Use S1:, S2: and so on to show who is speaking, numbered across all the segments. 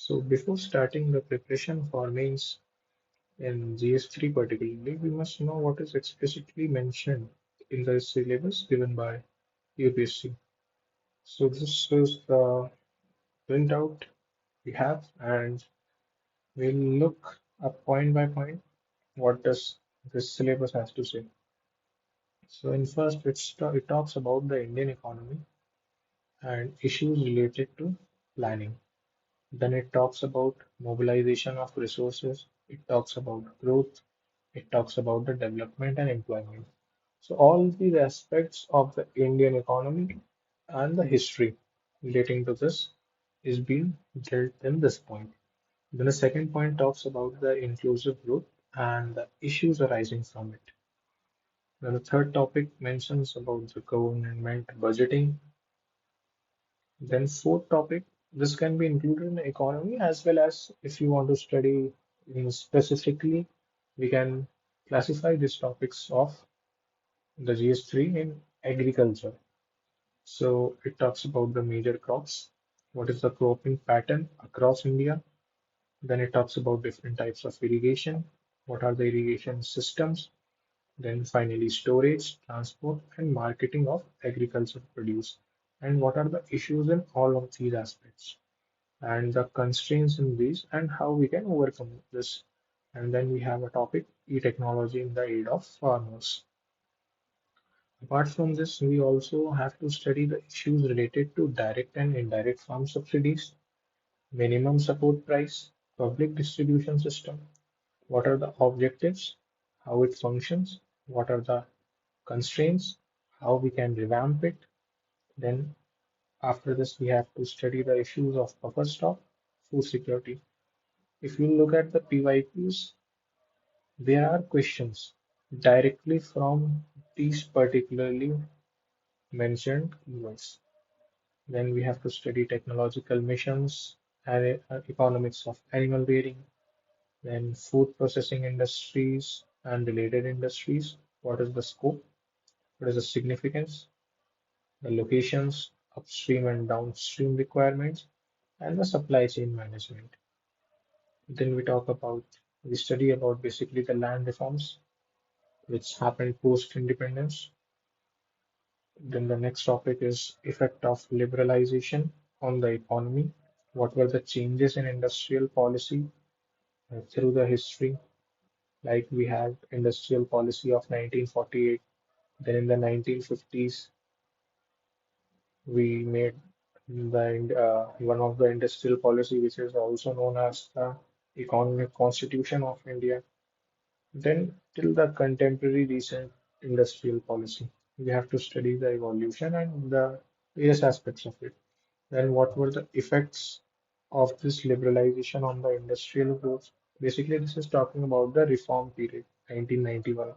S1: So before starting the preparation for mains in GS3 particularly, we must know what is explicitly mentioned in the syllabus given by UPSC. So this is the printout we have, and we'll look up point by point what does this syllabus has to say. So in first, it talks about the Indian economy and issues related to planning. Then it talks about mobilization of resources. It talks about growth. It talks about the development and employment. So all these aspects of the Indian economy and the history relating to this is being dealt in this point. Then the second point talks about the inclusive growth and the issues arising from it. Then the third topic mentions about the government budgeting. Then fourth topic, this can be included in economy as well as if you want to study in specifically, we can classify these topics of the GS3 in agriculture. So it talks about the major crops, what is the cropping pattern across India. Then it talks about different types of irrigation, what are the irrigation systems. Then finally storage, transport, and marketing of agricultural produce. And what are the issues in all of these aspects and the constraints in these and how we can overcome this. And then we have a topic, e-technology in the aid of farmers. Apart from this, we also have to study the issues related to direct and indirect farm subsidies, minimum support price, public distribution system, what are the objectives, how it functions, what are the constraints, how we can revamp it. Then after this, we have to study the issues of buffer stock, food security. If you look at the PYQs, there are questions directly from these particularly mentioned keywords. Then we have to study technological missions, and economics of animal rearing, then food processing industries and related industries. What is the scope? What is the significance? The locations, upstream and downstream requirements, and the supply chain management. Then we study about basically the land reforms which happened post independence. Then the next topic is effect of liberalization on the economy. What were the changes in industrial policy through the history? Like we had industrial policy of 1948. Then in the 1950s, we made one of the industrial policy, which is also known as the Economic Constitution of India. Then till the contemporary recent industrial policy, we have to study the evolution and the various aspects of it. Then what were the effects of this liberalization on the industrial growth? Basically, this is talking about the reform period, 1991.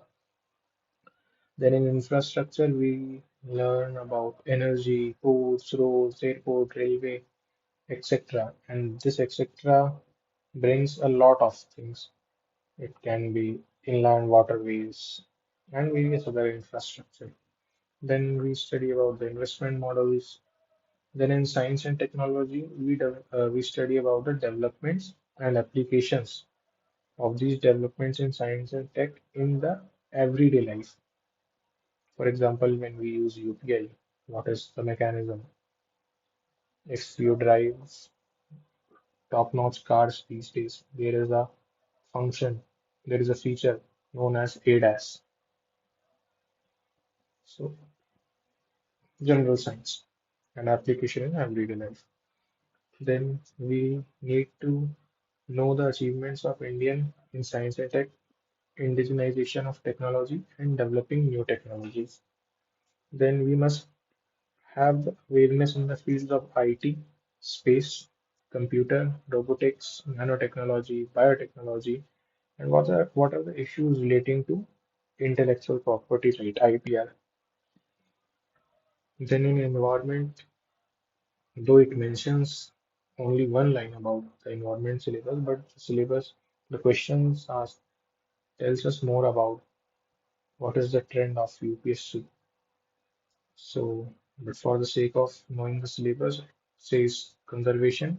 S1: Then in infrastructure, we learn about energy, ports, roads, airport, railway, etc. And this etc. brings a lot of things. It can be inland waterways and various other infrastructure. Then we study about the investment models. Then in science and technology, we study about the developments and applications of these developments in science and tech in the everyday life. For example, when we use UPI, what is the mechanism? If you drive top-notch cars these days, there is a function, there is a feature known as ADAS. So, general science and application in everyday life. Then we need to know the achievements of Indian in science and tech, indigenization of technology, and developing new technologies. Then we must have the awareness in the fields of IT, space, computer, robotics, nanotechnology, biotechnology, and what are the issues relating to intellectual property right, IPR. Then in environment, though it mentions only one line about the environment syllabus, but the syllabus, the questions asked tells us more about what is the trend of UPSC. So, but for the sake of knowing the syllabus, it says conservation,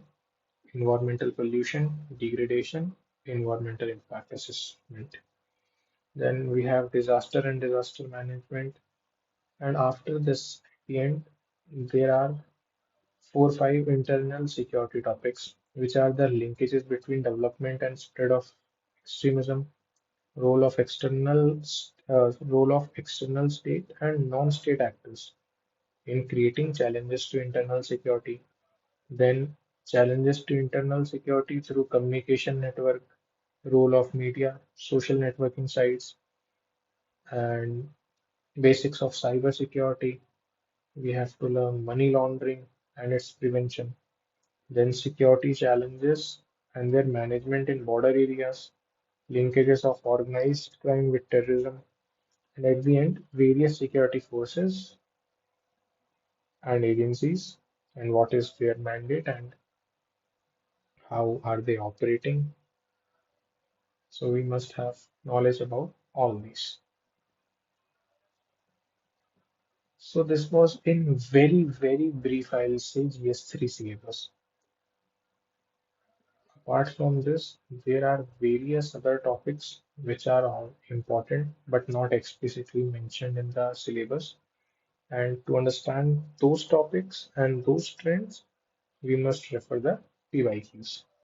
S1: environmental pollution, degradation, environmental impact assessment. Then we have disaster and disaster management. And after this, at the end, there are 4 5 internal security topics, which are the linkages between development and spread of extremism, role of external state and non-state actors in creating challenges to internal security. Then challenges to internal security through communication network, role of media, social networking sites, and basics of cyber security. We have to learn money laundering and its prevention. Then security challenges and their management in border areas, linkages of organized crime with terrorism, and at the end, various security forces and agencies and what is their mandate and how are they operating. So we must have knowledge about all these. So this was in very, very brief, I'll say GS3 syllabus. Apart from this, there are various other topics which are all important but not explicitly mentioned in the syllabus. And to understand those topics and those trends, we must refer the PYQs.